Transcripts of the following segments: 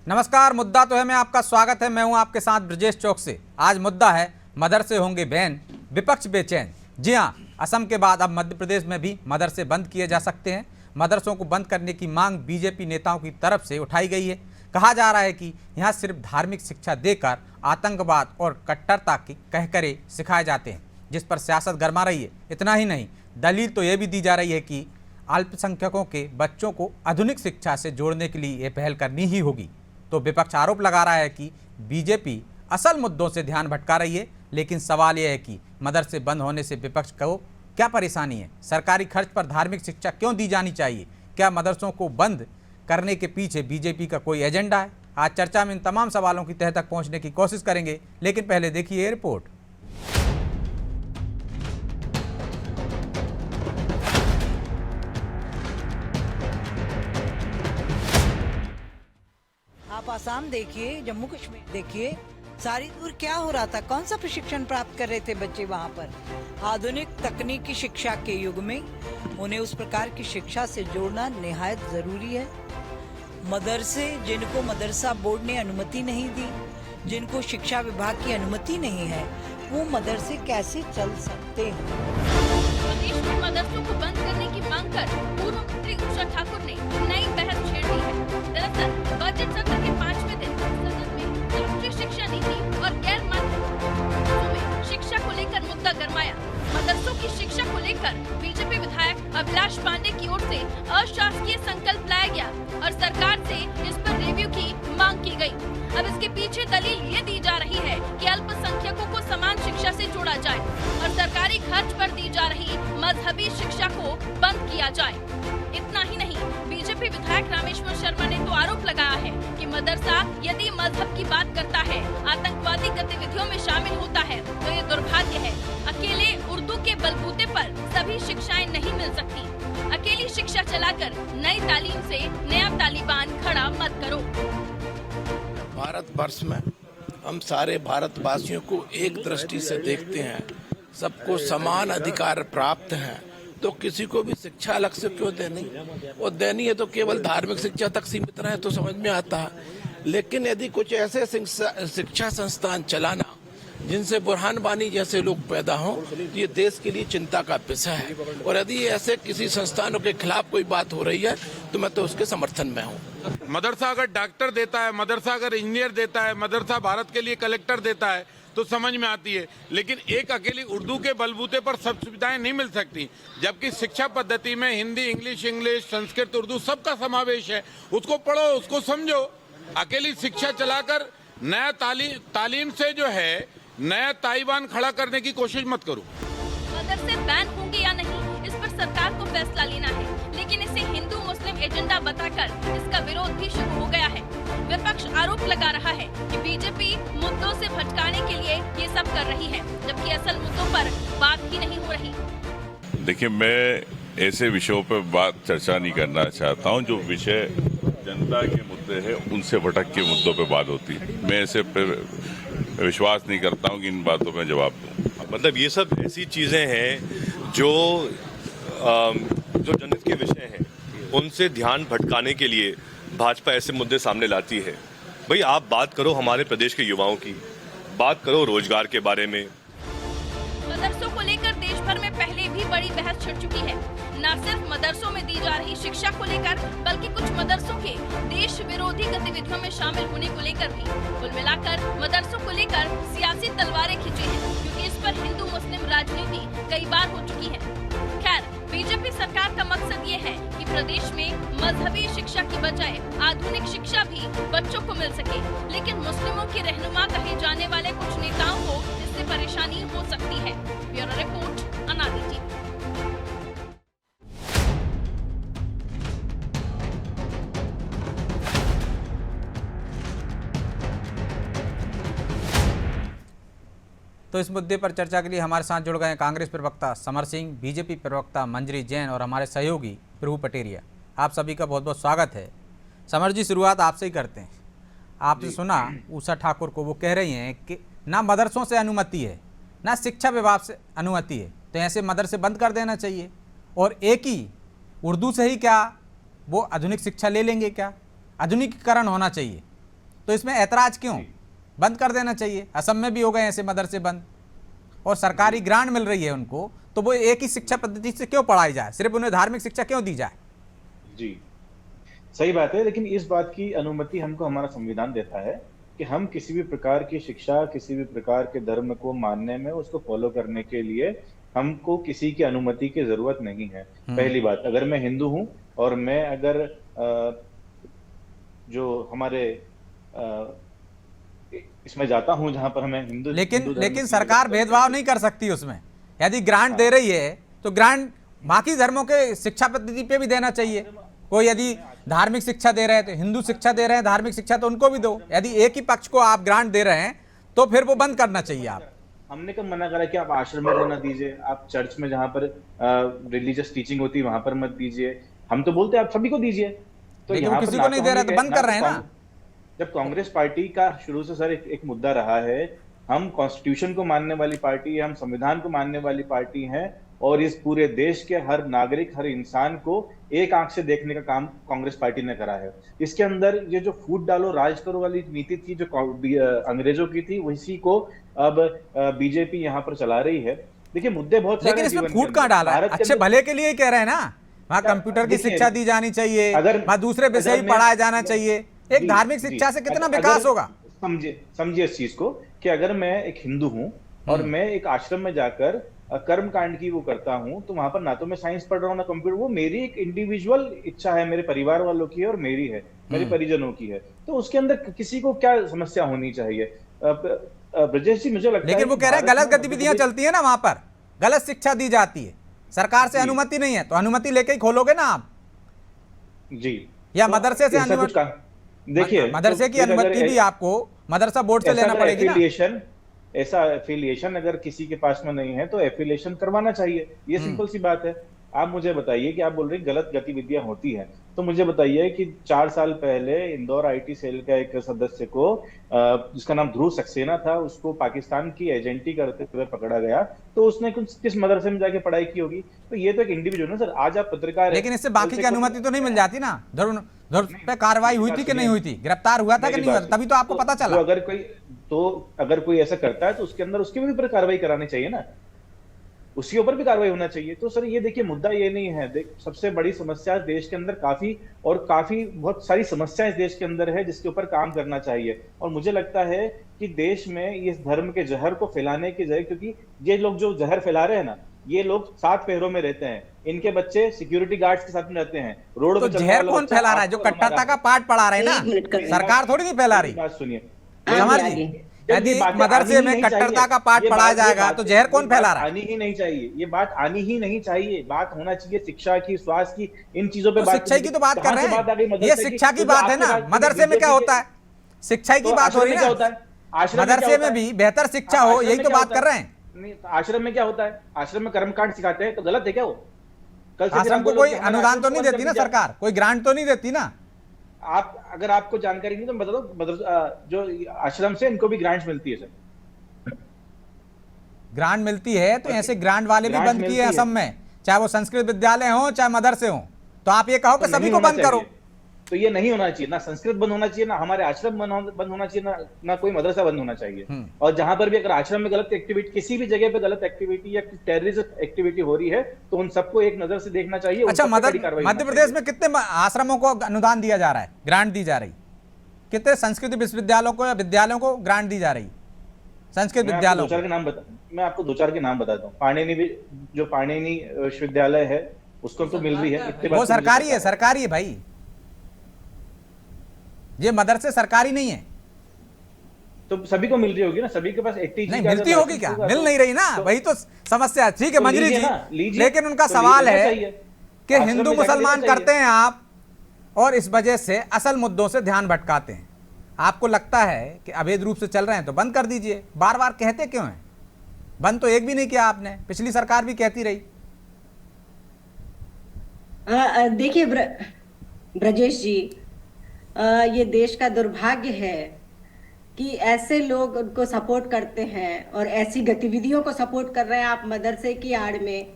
नमस्कार, मुद्दा तो है मैं आपका स्वागत है। मैं हूं आपके साथ ब्रजेश चौक से। आज मुद्दा है मदरसे होंगे बैन, विपक्ष बेचैन। जी हां, असम के बाद अब मध्य प्रदेश में भी मदरसे बंद किए जा सकते हैं। मदरसों को बंद करने की मांग बीजेपी नेताओं की तरफ से उठाई गई है। कहा जा रहा है कि यहाँ सिर्फ धार्मिक शिक्षा देकर आतंकवाद और कट्टरता के कहकरे सिखाए जाते हैं, जिस पर सियासत गरमा रही है। इतना ही नहीं, दलील तो ये भी दी जा रही है कि अल्पसंख्यकों के बच्चों को आधुनिक शिक्षा से जोड़ने के लिए ये पहल करनी ही होगी। तो विपक्ष आरोप लगा रहा है कि बीजेपी असल मुद्दों से ध्यान भटका रही है। लेकिन सवाल यह है कि मदरसे बंद होने से विपक्ष को क्या परेशानी है? सरकारी खर्च पर धार्मिक शिक्षा क्यों दी जानी चाहिए? क्या मदरसों को बंद करने के पीछे बीजेपी का कोई एजेंडा है? आज चर्चा में इन तमाम सवालों की तह तक पहुंचने की कोशिश करेंगे, लेकिन पहले देखिए ये रिपोर्ट। आप आसाम देखिए, जम्मू कश्मीर देखिए, सारी दूर क्या हो रहा था, कौन सा प्रशिक्षण प्राप्त कर रहे थे बच्चे वहाँ पर। आधुनिक तकनीकी शिक्षा के युग में उन्हें उस प्रकार की शिक्षा से जोड़ना निहायत जरूरी है। मदरसे जिनको मदरसा बोर्ड ने अनुमति नहीं दी, जिनको शिक्षा विभाग की अनुमति नहीं है, वो मदरसे कैसे चल सकते हैं? प्रदेश में मदरसों को बंद करने की मांग कर पूर्व मंत्री उषा ठाकुर ने नई बहस छेड़ दी है। दरअसल बजट सत्र के 5वें दिन सदन में राष्ट्रीय शिक्षा नीति और गैर माध्यमिक में शिक्षा को लेकर मुद्दा गरमाया। मदरसों की शिक्षा को लेकर बीजेपी विधायक अभिलाष पांडे की ओर से अशासकीय संकल्प लाया गया और सरकार से इस पर रिव्यू की मांग की गई। अब इसके पीछे दलील ये दी जा रही है कि अल्पसंख्यकों को समान शिक्षा से जोड़ा जाए और सरकारी खर्च पर दी जा रही मजहबी शिक्षा को बंद किया जाए। इतना ही नहीं, बीजेपी विधायक रामेश्वर शर्मा ने तो आरोप लगाया है कि मदरसा यदि मजहब की बात करता है, आतंकवादी गतिविधियों में शामिल होता है, तो ये दुर्भाग्य है। अकेले उर्दू के बलबूते पर सभी शिक्षाएं नहीं मिल सकती। अकेली शिक्षा चलाकर नई तालीम से नया तालिबान खड़ा मत करो। भारत वर्ष में हम सारे भारतवासियों को एक दृष्टि से देखते हैं, सबको समान अधिकार प्राप्त हैं, तो किसी को भी शिक्षा अलग से क्यों देनी? और देनी है तो केवल धार्मिक शिक्षा तक सीमित रहे तो समझ में आता है। लेकिन यदि कुछ ऐसे शिक्षा संस्थान चलाना जिनसे बुरहान बानी जैसे लोग पैदा हों, तो ये देश के लिए चिंता का विषय है। और यदि ऐसे किसी संस्थानों के खिलाफ कोई बात हो रही है तो मैं तो उसके समर्थन में हूँ। मदरसा अगर डॉक्टर देता है, मदरसा अगर इंजीनियर देता है, मदरसा भारत के लिए कलेक्टर देता है तो समझ में आती है। लेकिन एक अकेली उर्दू के बलबूते पर सब सुविधाएं नहीं मिल सकती, जबकि शिक्षा पद्धति में हिंदी, इंग्लिश, संस्कृत, उर्दू सबका समावेश है। उसको पढ़ो, उसको समझो। अकेली शिक्षा चलाकर नया तालीम से जो है नया तालिबान खड़ा करने की कोशिश मत करो। मदरसे बैन होंगे या नहीं, इस पर सरकार को फैसला लेना है, लेकिन इसे हिंदू मुस्लिम एजेंडा बताकर इसका विरोध भी शुरू हो गया है। विपक्ष आरोप लगा रहा है कि बीजेपी मुद्दों से भटकाने के लिए ये सब कर रही है, जबकि असल मुद्दों पर बात ही नहीं हो रही। देखिए, मैं ऐसे विषयों पर बात चर्चा नहीं करना चाहता हूँ। जो विषय जनता के मुद्दे हैं उनसे भटक के मुद्दों पर बात होती है। मैं ऐसे विश्वास नहीं करता हूँ कि इन बातों में जवाब दूँ। मतलब ये सब ऐसी चीज़ें हैं जो जनहित के विषय हैं, उनसे ध्यान भटकाने के लिए भाजपा ऐसे मुद्दे सामने लाती है। भाई, आप बात करो हमारे प्रदेश के युवाओं की, बात करो रोजगार के बारे में। मदरसों को लेकर देश भर में पहले भी बड़ी बहस छिड़ चुकी है। न सिर्फ मदरसों में दी जा रही शिक्षा को लेकर, बल्कि कुछ मदरसों के देश विरोधी गतिविधियों में शामिल होने को लेकर भी। कुल मिलाकर मदरसों को लेकर सियासी तलवारें खिंची हैं, क्योंकि इस पर हिंदू मुस्लिम राजनीति कई बार हो चुकी है। खैर, बीजेपी सरकार का मकसद ये है कि प्रदेश में मजहबी शिक्षा की बजाय आधुनिक शिक्षा भी बच्चों को मिल सके। लेकिन मुस्लिमों के रहनुमा कहे जाने वाले कुछ नेताओं को इससे परेशानी हो सकती है। ब्यूरो रिपोर्ट, अनादि टीवी। तो इस मुद्दे पर चर्चा के लिए हमारे साथ जुड़ गए कांग्रेस प्रवक्ता समर सिंह, बीजेपी प्रवक्ता मंजरी जैन और हमारे सहयोगी प्रभु पटेरिया। आप सभी का बहुत बहुत स्वागत है। समर जी, शुरुआत आपसे ही करते हैं। आपने सुना उषा ठाकुर को, वो कह रही हैं कि ना मदरसों से अनुमति है, ना शिक्षा विभाग से अनुमति है, तो ऐसे मदरसे बंद कर देना चाहिए। और एक ही उर्दू से ही क्या वो आधुनिक शिक्षा ले लेंगे? क्या आधुनिकीकरण होना चाहिए? तो इसमें ऐतराज क्यों? बंद कर देना चाहिए। असम में भी हो गए ऐसे मदरसे बंद, और सरकारी ग्रांट मिल रही है उनको, तो वो एक ही शिक्षा पद्धति से क्यों पढ़ाई जाए? सिर्फ उन्हें धार्मिक शिक्षा क्यों दी जाए? जी, सही बात है, लेकिन इस बात की अनुमति हमको हमारा संविधान देता है कि हम किसी भी प्रकार की शिक्षा, किसी भी प्रकार के धर्म को मानने में, उसको फॉलो करने के लिए हमको किसी की अनुमति की जरूरत नहीं है। पहली बात, अगर मैं हिंदू हूं और मैं अगर जो हमारे इसमें जाता हूं जहां पर हमें हिंदू लेकिन सरकार भेदभाव नहीं कर सकती उसमें। यदि ग्रांट दे रही है तो ग्रांट बाकी धर्मों के शिक्षा पद्धति पे भी देना चाहिए। कोई यदि धार्मिक शिक्षा दे रहे हैं तो हिंदू शिक्षा दे रहे हैं, धार्मिक शिक्षा तो उनको भी दो। यदि एक ही पक्ष को आप ग्रांट दे रहे हैं तो फिर वो बंद करना चाहिए। आप हमने कब मना करा कि आप आश्रम में देना दीजिए, आप चर्च में जहां पर रिलीजियस टीचिंग होती है वहां पर मत दीजिए। हम तो बोलते हैं आप सभी को दीजिए। तो लेकिन किसी को नहीं दे रहे तो बंद कर रहे हैं ना। जब कांग्रेस पार्टी का शुरू से सर एक मुद्दा रहा है, हम कॉन्स्टिट्यूशन को मानने वाली पार्टी है, हम संविधान को मानने वाली पार्टी हैं, और इस पूरे देश के हर नागरिक, हर इंसान को एक आंख से देखने का काम कांग्रेस पार्टी ने करा है। इसके अंदर ये जो फूट डालो राज करो वाली नीति थी जो अंग्रेजों की थी, उसी को अब बीजेपी यहाँ पर चला रही है। देखिए मुद्दे बहुत सारे, लेकिन इसमें फूट कहाँ डाला है? अच्छे भले के लिए ही कह रहे हैं ना। वहाँ कंप्यूटर की शिक्षा दी जानी चाहिए, वहाँ दूसरे विषय ही पढ़ाया जाना चाहिए। एक धार्मिक शिक्षा से कितना विकास होगा? समझिए इस चीज को कि अगर मैं एक हिंदू हूं और मैं एक आश्रम में जाकर कर्म कांड की वो करता हूं, तो वहां पर ना तो मैं साइंस पढ़ रहा हूं ना कंप्यूटर। वो मेरी एक इंडिविजुअल इच्छा है, मेरे परिवार वालों की है और मेरी है, मेरे परिजनों की है। तो उसके अंदर किसी को क्या समस्या होनी चाहिए? ब्रजेश जी, मुझे लगता है लेकिन वो कह रहे हैं गलत गतिविधियां चलती है ना, वहां पर गलत शिक्षा दी जाती है, सरकार से अनुमति नहीं है, तो अनुमति लेके ही खोलोगे ना आप जी, या मदरसे से अनुमति? देखिए मदरसे की अनुमति भी आपको मदरसा बोर्ड से लेना पड़ेगी ना। ऐसा एफिलिएशन अगर किसी के पास में नहीं है तो एफिलिएशन करवाना चाहिए, ये सिंपल सी बात है। आप मुझे बताइए कि आप बोल रहे हैं गलत गतिविधियां होती हैं, तो मुझे बताइए कि 4 साल पहले इंदौर आईटी सेल का एक सदस्य को जिसका नाम ध्रुव सक्सेना था, उसको पाकिस्तान की एजेंटी करते हुए पकड़ा गया, तो उसने किस मदरसे में जाके पढ़ाई की होगी? तो ये तो एक इंडिविजुअल है सर। आज आप पत्रकार, लेकिन इससे बाकी की अनुमति तो नहीं मिल जाती ना। ध्रुव पे कार्रवाई हुई थी कि नहीं हुई थी? गिरफ्तार हुआ था कि नहीं हुआ था? तभी तो आपको पता चला। अगर कोई ऐसा करता है तो उसके अंदर उसके भी ऊपर कार्रवाई करानी चाहिए ना, उसके ऊपर भी कार्रवाई होना चाहिए। तो सर ये देखिए मुद्दा ये नहीं है। सबसे बड़ी समस्या देश के अंदर बहुत सारी समस्याएं इस देश के अंदर है जिसके ऊपर काम करना चाहिए। और मुझे लगता है कि देश में इस धर्म के जहर को फैलाने की जगह, क्योंकि ये लोग जो जहर फैला रहे हैं ना, ये लोग 7 पहरों में रहते हैं, इनके बच्चे सिक्योरिटी गार्ड्स के साथ में रहते हैं, रोड तो जहर कौन फैला रहा है? जो कट्टरता का पाठ पढ़ा रहे हैं ना, सरकार थोड़ी नहीं फैला रही। बात सुनिए, समझ लीजिए, यदि मदरसे में कट्टरता का पाठ पढ़ाया जाएगा तो जहर कौन फैला रहा है? आनी ही नहीं चाहिए, ये बात आनी ही नहीं चाहिए। बात होना चाहिए शिक्षा की, स्वास्थ्य की, इन चीजों पे। शिक्षा की तो बात कर रहे हैं, ये शिक्षा की बात है ना। मदरसे में क्या होता है? शिक्षा की बात हो रही है ना। मदरसे में भी बेहतर शिक्षा हो, यही तो बात कर रहे हैं। नहीं, आश्रम में क्या होता है? आश्रम में कर्मकांड सिखाते हैं, तो गलत है क्या वो? आश्रम को कोई अनुदान तो नहीं देती ना सरकार, कोई ग्रांट तो नहीं देती ना। अगर आपको जानकारी नहीं तो बता दो, जो आश्रम से इनको भी ग्रांट्स मिलती है सर। ग्रांट मिलती है तो ऐसे ग्रांट वाले भी बंद किए असम में, चाहे वो संस्कृत विद्यालय हो चाहे मदरसे हो। तो आप ये कहो कि सभी को बंद करो, तो ये नहीं होना चाहिए। ना संस्कृत बंद होना चाहिए, ना हमारे आश्रम बंद होना चाहिए, ना कोई मदरसा बंद होना चाहिए। और जहां पर भी अगर आश्रम में गलत एक्टिविटी, किसी भी जगह पे गलत एक्टिविटी या टेररिस्ट एक्टिविटी हो रही है, तो उन सबको एक नजर से देखना चाहिए। अच्छा, मध्य प्रदेश में कितने आश्रमों को अनुदान दिया जा रहा है, ग्रांट दी जा रही? कितने संस्कृत विश्वविद्यालयों को या विद्यालयों को ग्रांट दी जा रही? संस्कृत विद्यालयों मैं आपको 2-4 के नाम बताता हूँ। पाणिनि विश्वविद्यालय है, उसको तो मिल रही है। वो सरकारी है, सरकारी है भाई, ये मदरसे सरकारी नहीं है। तो सभी को मिल रही होगी ना, सभी के पास नहीं मिलती होगी क्या? मिल नहीं रही ना, वही तो समस्या है। ठीक है मंजरी जी, लेकिन उनका सवाल है कि हिंदू मुसलमान करते हैं आप, और इस वजह से असल मुद्दों से ध्यान भटकाते हैं। आपको लगता है कि अवैध रूप से चल रहे हैं तो बंद कर दीजिए। बार बार कहते क्यों हैं? बंद तो एक भी नहीं किया आपने, पिछली सरकार भी कहती रही। देखिए ब्रजेश जी, ये देश का दुर्भाग्य है कि ऐसे लोग उनको सपोर्ट करते हैं और ऐसी गतिविधियों को सपोर्ट कर रहे हैं आप मदरसे की आड़ में,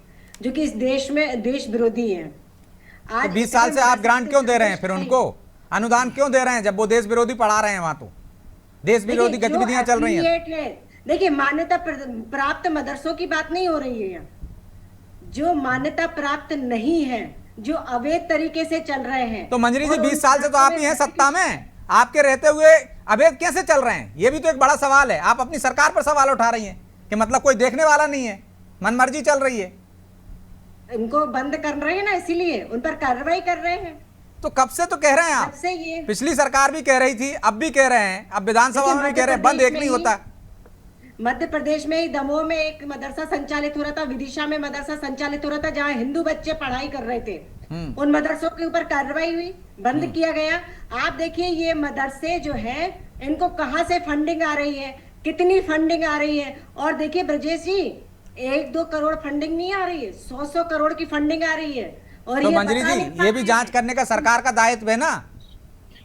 जो कि इस देश में देश विरोधी हैं। आज 20 साल से आप ग्रांट क्यों दे रहे हैं? फिर उनको अनुदान क्यों दे रहे हैं जब वो देश विरोधी पढ़ा रहे हैं वहां? तो देश विरोधी देखिए, जो गतिविधियां चल रही हैं। affiliate है, देखिए मान्यता प्राप्त मदरसों की बात नहीं हो रही है यहाँ। जो मान्यता प्राप्त नहीं है, जो अवैध तरीके से चल रहे हैं। तो मंजरी जी और 20 साल से तो आप ही हैं सत्ता में, आपके रहते हुए अवैध कैसे चल रहे हैं? ये भी तो एक बड़ा सवाल है। आप अपनी सरकार पर सवाल उठा रही हैं कि मतलब कोई देखने वाला नहीं है, मनमर्जी चल रही है। इनको बंद कर रहे हैं ना, इसीलिए उन पर कार्रवाई कर रहे हैं। तो कब से तो कह रहे हैं आप, जब से ये पिछली सरकार भी कह रही थी, अब भी कह रहे हैं, अब विधानसभा में भी कह रहे हैं, बंद एक नहीं होता। मध्य प्रदेश में ही दमोह में एक मदरसा संचालित हो रहा था, विदिशा में मदरसा संचालित हो रहा था, जहां हिंदू बच्चे पढ़ाई कर रहे थे। उन मदरसों के ऊपर कार्रवाई हुई, बंद किया गया। आप देखिए ये मदरसे जो है, इनको कहां से फंडिंग आ रही है, कितनी फंडिंग आ रही है। और देखिए ब्रजेश जी, 1-2 करोड़ फंडिंग नहीं आ रही है, 100 करोड़ की फंडिंग आ रही है। और तो ये मंजरी बता जी, नहीं पा ये भी रहे जांच हैं। करने का सरकार का दायित्व है ना।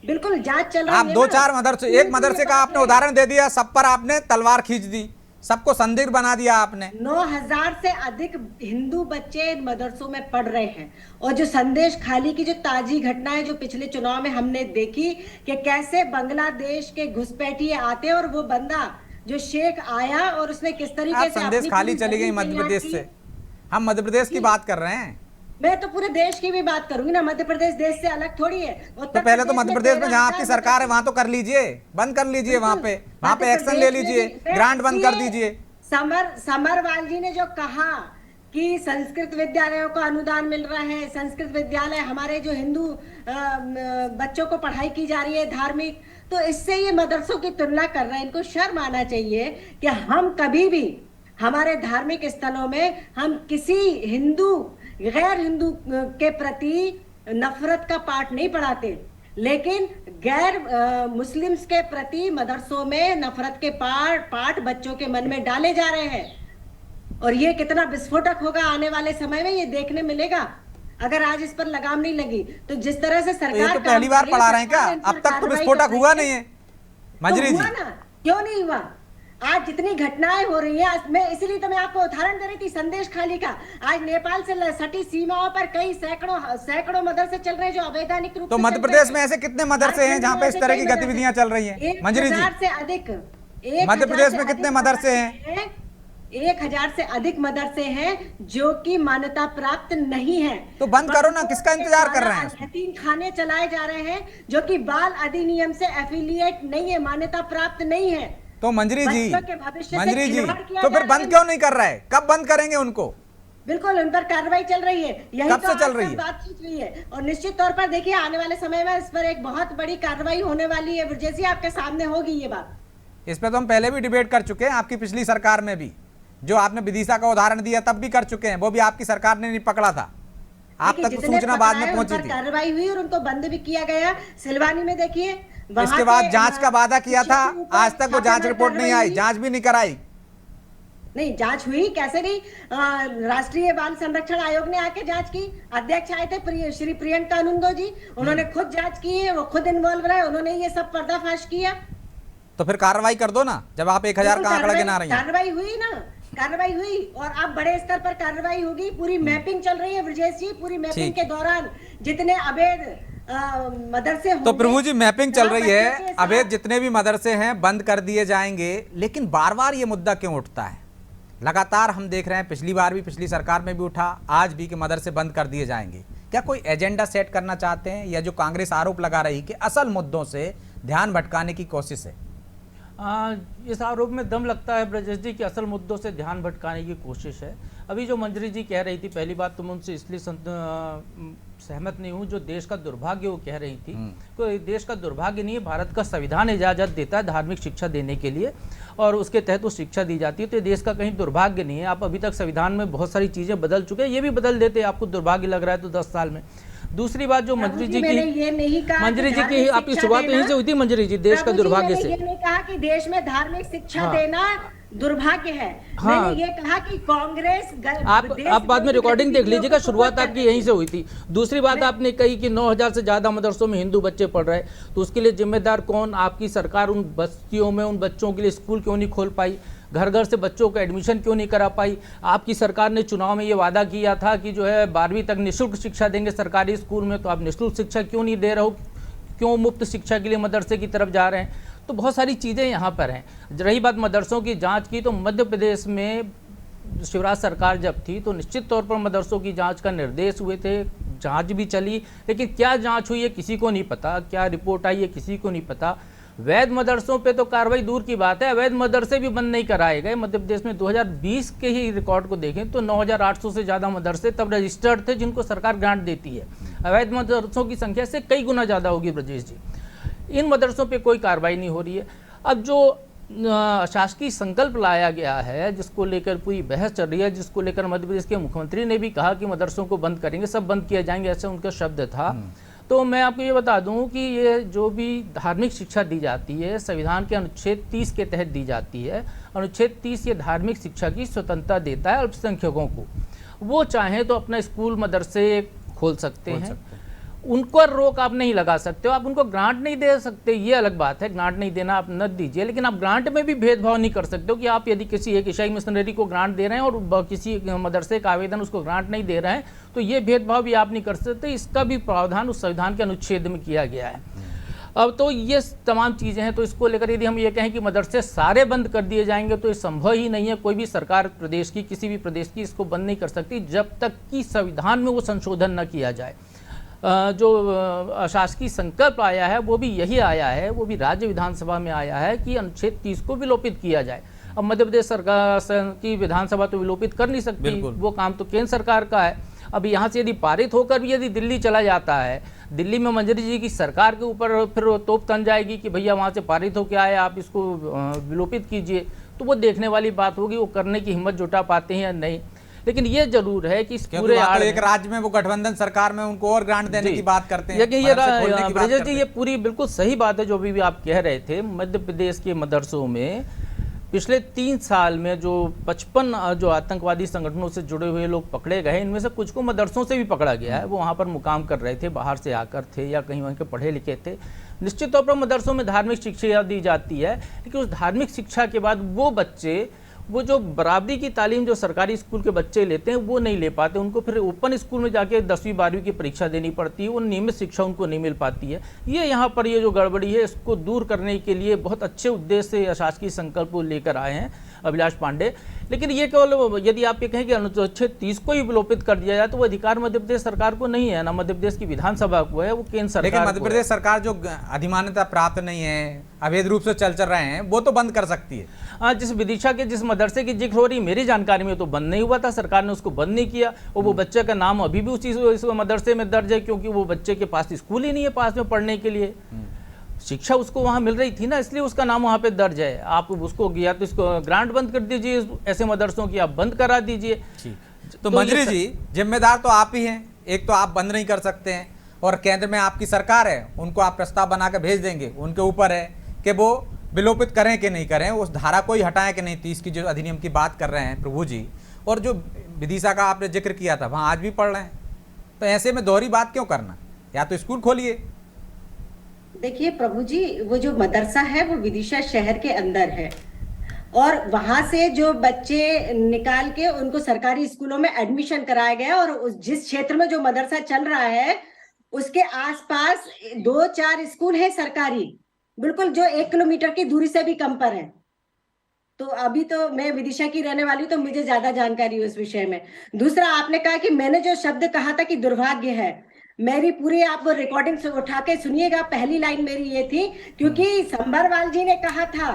बिल्कुल जांच चल रही है। आप 2-4 मदरसे, एक मदरसे का आपने उदाहरण दे दिया, सब पर आपने तलवार खींच दी, सबको संदिग्ध बना दिया आपने। 9,000 से अधिक हिंदू बच्चे इन मदरसों में पढ़ रहे हैं। और जो संदेश खाली की जो ताजी घटनाएं जो पिछले चुनाव में हमने देखी कि कैसे बांग्लादेश के घुसपैठिए आते हैं, और वो बंदा जो शेख आया और उसने किस तरीके आप से संदेश अपनी खाली पूरी चली गई जमीन मध्य तैयार प्रदेश की। से, हम मध्य प्रदेश की बात कर रहे हैं। मैं तो पूरे देश की भी बात करूंगी ना, मध्य प्रदेश देश से अलग थोड़ी है। तो पहले तो मध्य प्रदेश में जहां आपकी सरकार है वहां तो कर लीजिए, बंद कर लीजिए, वहां पे एक्शन ले लीजिए, ग्रांट बंद कर दीजिए। समरवाल जी ने जो कहा कि संस्कृत विद्यालयों को अनुदान मिल रहा है, संस्कृत विद्यालय हमारे जो हिंदू बच्चों को पढ़ाई की जा रही है धार्मिक, तो इससे ये मदरसों की तुलना कर रहे हैं। इनको शर्म आना चाहिए कि हम कभी भी हमारे धार्मिक स्थलों में हम किसी हिंदू गैर हिंदू के प्रति नफरत का पाठ नहीं पढ़ाते, लेकिन गैर मुस्लिम्स के प्रति मदरसों में नफरत के पाठ बच्चों के मन में डाले जा रहे हैं। और ये कितना विस्फोटक होगा आने वाले समय में, ये देखने मिलेगा। अगर आज इस पर लगाम नहीं लगी तो जिस तरह से सरकार, ये तो पहली बार पढ़ा रहे हैं क्या? अब तक तो विस्फोटक हुआ नहीं है मंजरी जी। क्यों नहीं हुआ? आज जितनी घटनाएं हो रही हैं, मैं इसीलिए तो मैं आपको उदाहरण दे रही थी संदेश खाली का। आज नेपाल से सटी सीमाओं पर कई सैकड़ों मदरसे चल रहे हैं जो अवैधानिक रूप से। तो मध्य प्रदेश में ऐसे कितने मदरसे हैं जहां पे इस तरह की गतिविधियां चल रही हैं मंजरी जी? 1,000 से अधिक मध्य प्रदेश में कितने मदरसे हैं? 1,000 से अधिक मदरसे हैं जो कि मान्यता प्राप्त नहीं है। तो बंद करो ना, किसका इंतजार कर रहे हैं? खाने चलाए जा रहे हैं जो कि बाल अधिनियम से एफिलिएट नहीं है, मान्यता प्राप्त नहीं है। तो मंजरी जी, मंजरी जी, तो फिर बंद क्यों नहीं कर रहा है? कब बंद करेंगे उनको? बिल्कुल उन पर कार्रवाई चल रही है, यही कब तो से चल रही है? बातचीत हुई है। और निश्चित तौर पर देखिए आने वाले समय में इस पर एक बहुत बड़ी कार्रवाई होने वाली है। ब्रजेश जी आपके सामने होगी ये बात। इस पे तो हम पहले भी डिबेट कर चुके हैं, आपकी पिछली सरकार में भी। जो आपने विदिशा का उदाहरण दिया तब भी कर चुके हैं, वो भी आपकी सरकार ने नहीं पकड़ा था, आप तक सूचना बाद में पहुंची थी। कार्रवाई हुई और उनको बंद भी किया गया। सिलवानी में देखिए, इसके बाद जांच का वादा किया था, आज तक वो जांच रिपोर्ट नहीं आई, जांच भी नहीं कराई। नहीं जांच हुई, कैसे नहीं? राष्ट्रीय बाल संरक्षण आयोग ने आके जांच की, अध्यक्ष आए थे श्री प्रियंका अनुंदो जी, उन्होंने खुद जांच की है, वो खुद इन्वॉल्व रहे, उन्होंने ये सब पर्दाफाश किया। तो फिर कार्रवाई कर दो ना, जब आप 1,000 का आंकड़ा गिना रही हैं। कार्रवाई हुई ना, कार्रवाई हुई और अब बड़े स्तर पर कार्रवाई होगी। पूरी मैपिंग चल रही है ब्रजेश जी, पूरी मैपिंग के दौरान जितने अवैध मदरसे तो प्रभु जी मैपिंग चल रही है, अवैध जितने भी मदरसे हैं बंद कर दिए जाएंगे, लेकिन बार बार ये मुद्दा क्यों उठता है? लगातार हम देख रहे हैं, पिछली बार भी, पिछली सरकार में भी उठा, आज भी, कि मदरसे बंद कर दिए जाएंगे। क्या कोई एजेंडा सेट करना चाहते हैं, या जो कांग्रेस आरोप लगा रही कि असल मुद्दों से ध्यान भटकाने की कोशिश है? इस आरोप में दम लगता है ब्रजेश जी कि असल मुद्दों से ध्यान भटकाने की कोशिश है। अभी जो मंजरी जी कह रही थी, पहली बात तो मैं उनसे इसलिए सहमत नहीं हूं, जो देश का दुर्भाग्य वो कह रही थी, कोई देश का दुर्भाग्य नहीं है। भारत का संविधान इजाज़त देता है धार्मिक शिक्षा देने के लिए, और उसके तहत वो शिक्षा दी जाती है, तो ये देश का कहीं दुर्भाग्य नहीं है। आप अभी तक संविधान में बहुत सारी चीज़ें बदल चुके हैं, ये भी बदल देते, आपको दुर्भाग्य लग रहा है तो 10 साल में। दूसरी बात जो मंजरी जी की आपकी शुरुआत यहीं से हुई थी मंजरी जी, देश का दुर्भाग्य से। ये नहीं कहा कि देश में धार्मिक शिक्षा देना दुर्भाग्य है, मैंने ये कहा कि कांग्रेस आप बाद में रिकॉर्डिंग देख लीजिएगा, शुरुआत आपकी यहीं से हुई थी। दूसरी बात आपने कही कि 9,000 से ज्यादा मदरसों में हिंदू बच्चे पढ़ रहे हैं, तो उसके लिए जिम्मेदार कौन? आपकी सरकार उन बस्तियों में उन बच्चों के लिए स्कूल क्यों नहीं खोल पाई? घर घर से बच्चों को एडमिशन क्यों नहीं करा पाई? आपकी सरकार ने चुनाव में ये वादा किया था कि जो है 12वीं तक निःशुल्क शिक्षा देंगे सरकारी स्कूल में, तो आप निःशुल्क शिक्षा क्यों नहीं दे रहे हो? क्यों मुफ्त शिक्षा के लिए मदरसे की तरफ जा रहे हैं? तो बहुत सारी चीज़ें यहाँ पर हैं। रही बात मदरसों की जांच की, तो मध्य प्रदेश में शिवराज सरकार जब थी तो निश्चित तौर पर मदरसों की जांच का निर्देश हुए थे, जांच भी चली, लेकिन क्या जांच हुई है किसी को नहीं पता, क्या रिपोर्ट आई है किसी को नहीं पता। वैध मदरसों पे तो कार्रवाई दूर की बात है, अवैध मदरसे भी बंद नहीं कराए गए। मध्य प्रदेश में 2020 के ही रिकॉर्ड को देखें तो 9,800 से ज़्यादा मदरसे तब रजिस्टर्ड थे जिनको सरकार ग्रांट देती है। अवैध मदरसों की संख्या से कई गुना ज़्यादा होगी ब्रजेश जी। इन मदरसों पे कोई कार्रवाई नहीं हो रही है। अब जो शासकीय संकल्प लाया गया है, जिसको लेकर पूरी बहस चल रही है, जिसको लेकर मध्य प्रदेश के मुख्यमंत्री ने भी कहा कि मदरसों को बंद करेंगे, सब बंद किए जाएंगे, ऐसा उनका शब्द था। तो मैं आपको ये बता दूं कि ये जो भी धार्मिक शिक्षा दी जाती है संविधान के अनुच्छेद 30 के तहत दी जाती है। अनुच्छेद 30 ये धार्मिक शिक्षा की स्वतंत्रता देता है अल्पसंख्यकों को। वो चाहें तो अपना स्कूल मदरसे खोल सकते हैं, उनको रोक आप नहीं लगा सकते हो, आप उनको ग्रांट नहीं दे सकते, ये अलग बात है, ग्रांट नहीं देना आप न दीजिए, लेकिन आप ग्रांट में भी भेदभाव नहीं कर सकते हो कि आप यदि किसी एक ईसाई मिशनरी को ग्रांट दे रहे हैं और किसी मदरसे का आवेदन उसको ग्रांट नहीं दे रहे हैं, तो ये भेदभाव भी आप नहीं कर सकते। इसका भी प्रावधान उस संविधान के अनुच्छेद में किया गया है। अब तो ये तमाम चीज़ें हैं, तो इसको लेकर यदि हम ये कहें कि मदरसे सारे बंद कर दिए जाएंगे तो ये संभव ही नहीं है। कोई भी सरकार प्रदेश की, किसी भी प्रदेश की इसको बंद नहीं कर सकती जब तक कि संविधान में वो संशोधन न किया जाए। जो शासकीय संकल्प आया है वो भी यही आया है, वो भी राज्य विधानसभा में आया है कि अनुच्छेद 30 को विलोपित किया जाए। अब मध्य प्रदेश सरकार की विधानसभा तो विलोपित कर नहीं सकती, वो काम तो केंद्र सरकार का है। अब यहाँ से यदि पारित होकर भी यदि दिल्ली चला जाता है, दिल्ली में मंजरी जी की सरकार के ऊपर फिर तोप तन जाएगी कि भैया वहाँ से पारित हो के आए, आप इसको विलोपित कीजिए, तो वो देखने वाली बात होगी वो करने की हिम्मत जुटा पाते हैं या नहीं। लेकिन ये जरूर है कि पूरे एक राज्य में वो गठबंधन सरकार में उनको और ग्रांट देने की बात करते हैं। लेकिन ये ब्रजेश जी, ये पूरी बिल्कुल सही बात है जो भी आप कह रहे थे। मध्य प्रदेश के मदरसों में पिछले 3 साल में जो 55 जो आतंकवादी संगठनों से जुड़े हुए लोग पकड़े गए, इनमें से कुछ को मदरसों से भी पकड़ा गया है। वो वहाँ पर मुकाम कर रहे थे, बाहर से आकर थे या कहीं वहीं के पढ़े लिखे थे। निश्चित तौर पर मदरसों में धार्मिक शिक्षा दी जाती है, लेकिन उस धार्मिक शिक्षा के बाद वो बच्चे, वो जो बराबरी की तालीम जो सरकारी स्कूल के बच्चे लेते हैं वो नहीं ले पाते, उनको फिर ओपन स्कूल में जाके 10वीं 12वीं की परीक्षा देनी पड़ती है, वो नियमित शिक्षा उनको नहीं मिल पाती है। ये यहाँ पर ये जो गड़बड़ी है इसको दूर करने के लिए बहुत अच्छे उद्देश्य से शासकीय संकल्प को लेकर आए हैं अभिलाष पांडे। लेकिन ये केवल यदि आप ये कहें कि अनुच्छेद 30 को ही विलोपित कर दिया जाए तो वो अधिकार मध्य प्रदेश सरकार को नहीं है, ना मध्य प्रदेश की विधानसभा को है, वो केंद्र सरकार। लेकिन मध्य प्रदेश सरकार जो अधिमान्यता प्राप्त नहीं है, अवैध रूप से चल रहे हैं, वो तो बंद कर सकती है। हाँ, जिस विदिशा के जिस मदरसे की जिक्र हो रही मेरी जानकारी में तो बंद नहीं हुआ था, सरकार ने उसको बंद नहीं किया और वो बच्चे का नाम अभी भी उस मदरसे में दर्ज है, क्योंकि वो बच्चे के पास स्कूल ही नहीं है पास में पढ़ने के लिए, शिक्षा उसको वहाँ मिल रही थी ना, इसलिए उसका नाम वहाँ पे दर्ज है। आप उसको या तो इसको ग्रांट बंद कर दीजिए, ऐसे मदरसों की आप बंद करा दीजिए। तो मंजरी जी, जिम्मेदार तो आप ही हैं, एक तो आप बंद नहीं कर सकते हैं और केंद्र में आपकी सरकार है, उनको आप प्रस्ताव बना कर भेज देंगे, उनके ऊपर है कि वो विलोपित करें कि नहीं करें, उस धारा को ही हटाएं कि नहीं, 30 की जो अधिनियम की बात कर रहे हैं प्रभु जी, और जो विदिशा का आपने जिक्र किया था वहाँ आज भी पढ़ रहे हैं, तो ऐसे में दोहरी बात क्यों करना, या तो स्कूल खोलिए। देखिए प्रभु जी, वो जो मदरसा है वो विदिशा शहर के अंदर है और वहां से जो बच्चे निकाल के उनको सरकारी स्कूलों में एडमिशन कराया गया और जिस क्षेत्र में जो मदरसा चल रहा है उसके आसपास 2-4 स्कूल है सरकारी, बिल्कुल जो 1 किलोमीटर की दूरी से भी कम पर है। तो अभी तो मैं विदिशा की रहने वाली हूँ तो मुझे ज्यादा जानकारी है उस विषय में। दूसरा, आपने कहा कि मैंने जो शब्द कहा था कि दुर्भाग्य है, मेरी पूरी आप वो रिकॉर्डिंग से उठा के सुनिएगा। पहली लाइन मेरी ये थी, क्योंकि संभरवाल जी ने कहा था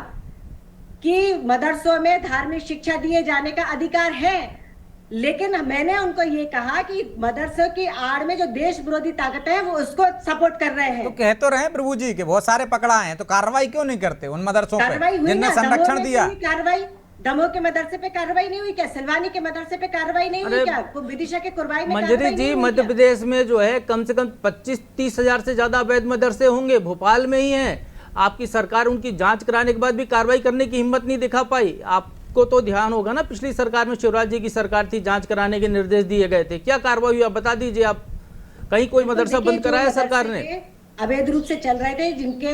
कि मदरसों में धार्मिक शिक्षा दिए जाने का अधिकार है, लेकिन मैंने उनको ये कहा कि मदरसों की आड़ में जो देश विरोधी ताकतें हैं वो उसको सपोर्ट कर रहे हैं। तो कह तो रहे प्रभु जी के बहुत सारे पकड़ा हैं, तो कार्रवाई क्यों नहीं करते उन मदरसों पे जिनने संरक्षण दिया? कार्रवाई दमोह के मदरसे पे कार्रवाई नहीं हुई क्या? सिलवानी के मदरसे पे कार्रवाई नहीं हुई क्या? विदिशा के कुर्बाई में मंजरी जी, मध्य प्रदेश में जो है कम से कम 25-30 हजार से ज्यादा अवैध मदरसे होंगे, भोपाल में ही हैं। आपकी सरकार उनकी जांच कराने के बाद भी कार्रवाई करने की हिम्मत नहीं दिखा पाई। आपको तो ध्यान होगा ना, पिछली सरकार में शिवराज जी की सरकार थी, जांच कराने के निर्देश दिए गए थे, क्या कार्रवाई हुई आप बता दीजिए। आप कहीं कोई मदरसा बंद कराया सरकार ने? अवैध रूप से चल रहे थे, जिनके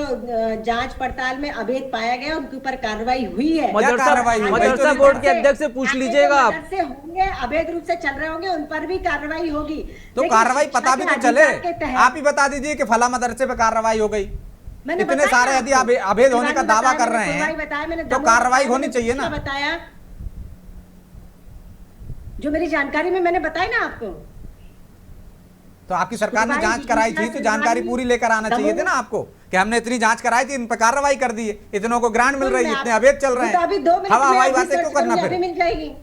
जांच पड़ताल में अवैध पाया गया उनके ऊपर कार्रवाई हुई है। मदरसा बोर्ड के अध्यक्ष से पूछ लीजिएगा आप। मदरसे होंगे अवैध रूप से चल रहे होंगे, उन पर भी कार्रवाई होगी। तो कार्रवाई पता भी तो चले, आप ही बता दीजिए कि फला मदरसे पे कार्रवाई हो गई, मैंने इतने बताया सारे यदि आपको। अभेद होने का मैंने दावा बताया, कर रहे मैंने हैं बताया, मैंने तो दमोह कार्रवाई बताया, होनी मैंने चाहिए ना। दूसरा बताया जो मेरी जानकारी में मैंने बताया ना आपको। तो आपकी सरकार ने सुनवाई जांच की, कराई थी दूसरा तो जानकारी सुनवाई पूरी लेकर आना चाहिए थे दमोह- ना आपको कि हमने इतनी जांच कराई थी, इन पर कार्रवाई कर दी है, इतनों को ग्रांट मिल रही है, इतने अवैध चल रहे तो अभी 2 हैं, मिनट हवा में हवाई अभी बातें सर्च क्यों करना करूंगी, फिर? अभी मिल जाएगी।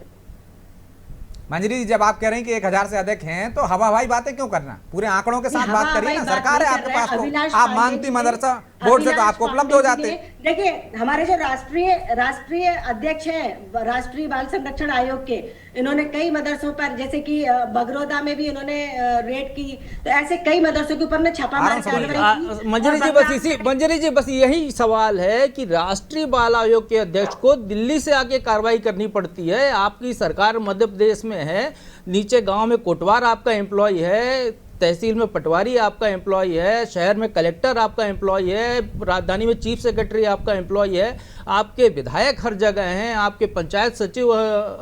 मंजरी जी, जब आप कह रहे हैं कि 1000 से अधिक हैं तो हवा हवाई बातें क्यों करना, पूरे आंकड़ों के साथ नहीं, बात हवा करिए ना। हवाई बात सरकार है नहीं आपके कर पास, रहे हैं। तो अविनाश आप पांडे मांगती जी ने- मदरसा बोर्ड से तो अविनाश आपको उपलब्ध पांडे हो जी जाते। ने- देखिए हमारे जो राष्ट्रीय अध्यक्ष हैं राष्ट्रीय बाल संरक्षण आयोग के, इन्होंने कई मदरसों पर, जैसे कि बगरोदा में भी इन्होंने रेड की, तो ऐसे कई मदरसों के ऊपर ने छापामार कार्रवाई की। मंजरी जी, बस इसी मंजरी जी, बस यही सवाल है कि राष्ट्रीय बाल आयोग के अध्यक्ष को दिल्ली से आके कार्रवाई करनी पड़ती है। आपकी सरकार मध्य प्रदेश में है, नीचे गांव में कोटवार आपका एम्प्लॉय है, तहसील में पटवारी आपका एम्प्लॉय है, शहर में कलेक्टर आपका एम्प्लॉय है, राजधानी में चीफ सेक्रेटरी आपका एम्प्लॉय है, आपके विधायक हर जगह हैं, आपके पंचायत सचिव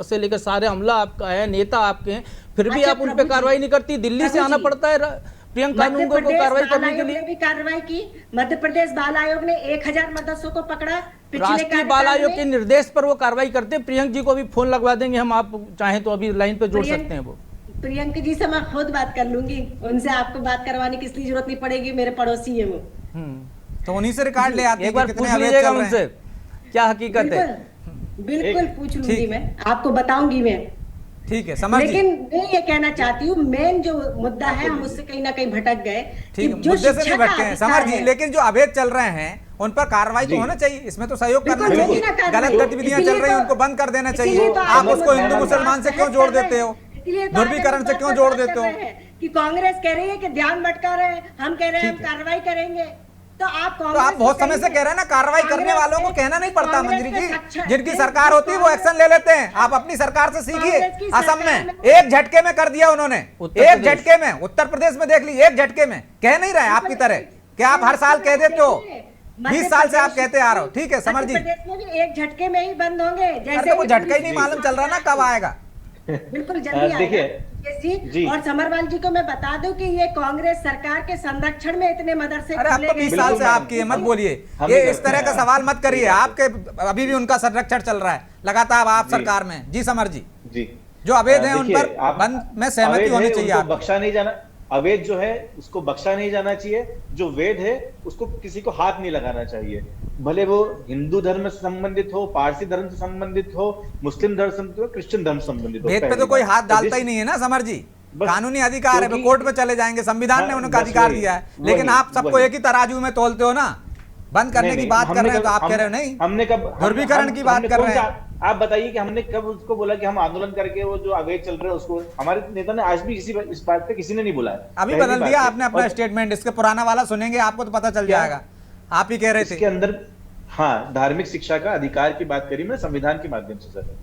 से लेकर सारे अमला आपका है, नेता आपके हैं, फिर भी अच्छा, आप उन प्रभु पे कार्रवाई जी, नहीं करती। दिल्ली से प्रभु आना जी, पड़ता है प्रियंका मध्य कानून को प्रदेश कार्रवाई बाल करने के आयोग लिए। ने भी कार्रवाई की। मध्य प्रदेश बाल आयोग ने 1000 मदरसों को पकड़ा पिछले राष्ट्रीय बाल कार्यकाल आयोग में। के निर्देश पर वो कार्रवाई करते हैं। प्रियंक जी को भी फोन लगवा देंगे हम, आप चाहें तो अभी लाइन पे जोड़ प्रियंक- सकते हैं वो। प्रियंका जी से मैं खुद बात कर लूंगी, उनसे आपको बात करवाने की इसलिए जरूरत नहीं पड़ेगी, मेरे पड़ोसी है वो। तो उन्हीं से रिकॉर्ड ले आते हैं एक बार कि पूछ कितने अवैध लीजिएगा चल रहे हैं। उनसे क्या हकीकत है। बिल्कुल पूछ लूंगी, ठीक। मैं आपको बताऊंगी मैं। ठीक है, समझ जी। लेकिन मैं ये कहना चाहती हूँ, मेन जो मुद्दा है हम उससे कहीं ना कहीं भटक गए। ठीक है, कि जो मुद्दे से शिक्षा नहीं का भटके हैं अधिकार समर जी, है, लेकिन जो अवैध चल रहे हैं उन पर कार्रवाई तो जी। होना चाहिए, इसमें तो सहयोग करना बिल्कुल चाहिए। होगी ना कार्रवाई। गलत गतिविधियां चल इसीलिए रही हैं तो- उनको बंद कर देना इसीलिए चाहिए। तो आप आज उसको हम हिंदू बात मुसलमान से कर क्यों रहे जोड़ हैं। देते हो, इसलिए तो ध्रुवीकरण आज से हम क्यों बात जोड़ कर देते रहे हो? हैं कि कांग्रेस कह रही है कि ध्यान भटका रहे हैं, हम कह रहे हैं हम ठीक है। कार्रवाई करेंगे। तो आप तो आप बहुत समय से कह रहे हैं ना, कार्रवाई करने वालों को कहना नहीं पड़ता मंजरी जी, जिनकी सरकार होती है वो एक्शन ले लेते हैं। आप अपनी सरकार से सीखिए। कांग्रेस की असम सरकार में में- एक झटके में कर दिया उन्होंने, उत्तर एक प्रदेश। झटके में। उत्तर प्रदेश में देख लीजिए, एक झटके में। कह नहीं रहे आपकी तरह कि आप हर साल कह देते हो, 20 साल से आप कहते आ रहे हो। ठीक है समर जी, मध्य प्रदेश में भी एक झटके में ही बंद होंगे, अरे जैसे तो वो कि झटका ही पुलिस नहीं मालूम चल रहा ना कब आएगा। बिल्कुल जल्दी देखिए, आएगा। जी। और समरवाल जी को मैं बता दूं कि ये कांग्रेस सरकार के संरक्षण में इतने मदरसे अरे आप खोले तो गए। 20 साल से बिल्कुल आपकी है, मत बोलिए हम ये भी इस तरह का सवाल मत करिए। आपके अभी भी उनका संरक्षण चल रहा है लगातार आप जी। सरकार में। जी समर जी, जी, जो अवैध है उन देखिए, पर आप- बंद में सहमति अवैध होनी है, चाहिए। उनको आप बख्शा नहीं जाना, अवैध जो है उसको बख्शा नहीं जाना चाहिए, जो वैध है उसको किसी को हाथ नहीं लगाना चाहिए, भले वो हिंदू धर्म से संबंधित हो, पारसी धर्म से संबंधित हो, मुस्लिम धर्म से संबंधित हो, क्रिश्चियन धर्म से संबंधित हो। वेद पे पहली तो कोई बात। हाथ और डालता जिस- ही नहीं है ना समर जी, बस- कानूनी अधिकार है, वो क्योंकि- कोर्ट में चले जाएंगे, संविधान ने हाँ, उनका बस अधिकार वही, दिया है। लेकिन वही, आप सबको वही। एक ही तराजू में तोलते हो ना, बंद करने नहीं, की नहीं, बात कर हमने रहे हैं तो कब- आप कह रहे हो नहीं, हमने कब ध्रुवीकरण की बात हमने कर कौन रहे सा- हैं। आप बताइए कि हमने कब उसको बोला कि हम आंदोलन करके वो जो अवैध चल रहे हैं उसको, हमारे नेता ने आज भी इस बात पे किसी ने नहीं बोला है। अभी पहली बदल बात दिया है। आपने अपना और स्टेटमेंट, इसके पुराना वाला सुनेंगे आपको तो पता चल क्या? जाएगा। आप ही कह रहे इसके थे अंदर हाँ, धार्मिक शिक्षा का अधिकार की बात करी मैं संविधान के माध्यम से सर,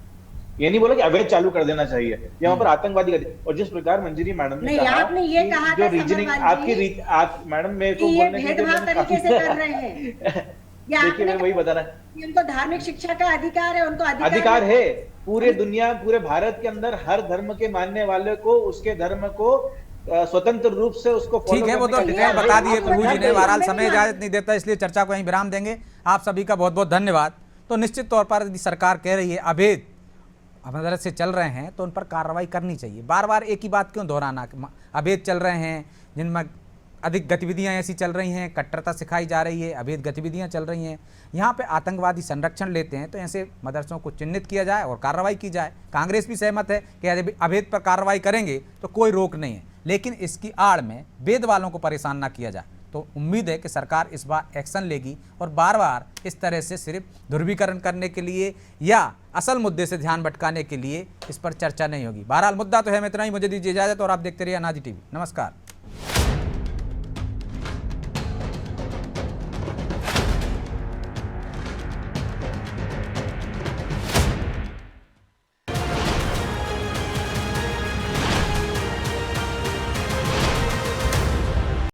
ये नहीं बोला कि अवैध चालू कर देना चाहिए यहाँ पर आतंकवादी और जिस प्रकार मंजरी मैडम ने नहीं, कहा आपने ये कि कहा जो था रीजनिंग समरवाल आपकी जी, रीत आप मैडम मेरे कि को ये बोलने दीजिए, भेदभाव मैंने तरीके से काफी- कर रहे हैं। या देखिए आपने मैं वही बता रहा कि उनको धार्मिक शिक्षा का अधिकार है, उनको अधिकार है। पूरे दुनिया, पूरे भारत के अंदर हर धर्म के मानने वाले को उसके धर्म को स्वतंत्र रूप से उसको follow ठीक है, वो तो करने का डिटेल अधिकार बता है। दिए आपको प्रभु जी ध्यान ने। रखिए। बहरहाल समय इजाजत नहीं देता, इसलिए चर्चा को यहीं विराम देंगे। आप सभी का बहुत बहुत धन्यवाद। तो निश्चित तौर पर यदि सरकार कह रही है अवैध मदरसे चल रहे हैं तो उन पर कार्रवाई करनी चाहिए। बार बार एक ही बात क्यों दोहराना, अवैध चल रहे हैं जिनमें अधिक गतिविधियां ऐसी चल रही हैं, कट्टरता सिखाई जा रही है, अवैध गतिविधियां चल रही हैं, यहाँ पे आतंकवादी संरक्षण लेते हैं, तो ऐसे मदरसों को चिन्हित किया जाए और कार्रवाई की जाए। कांग्रेस भी सहमत है कि यदि अवैध पर कार्रवाई करेंगे तो कोई रोक नहीं है, लेकिन इसकी आड़ में वेद वालों को परेशान ना किया जाए। तो उम्मीद है कि सरकार इस बार एक्शन लेगी और बार बार इस तरह से सिर्फ ध्रुवीकरण करने के लिए या असल मुद्दे से ध्यान भटकाने के लिए इस पर चर्चा नहीं होगी। बहरहाल मुद्दा तो है, मैं इतना ही, मुझे दीजिए इजाजत और आप देखते रहिए अनाजी टीवी। नमस्कार।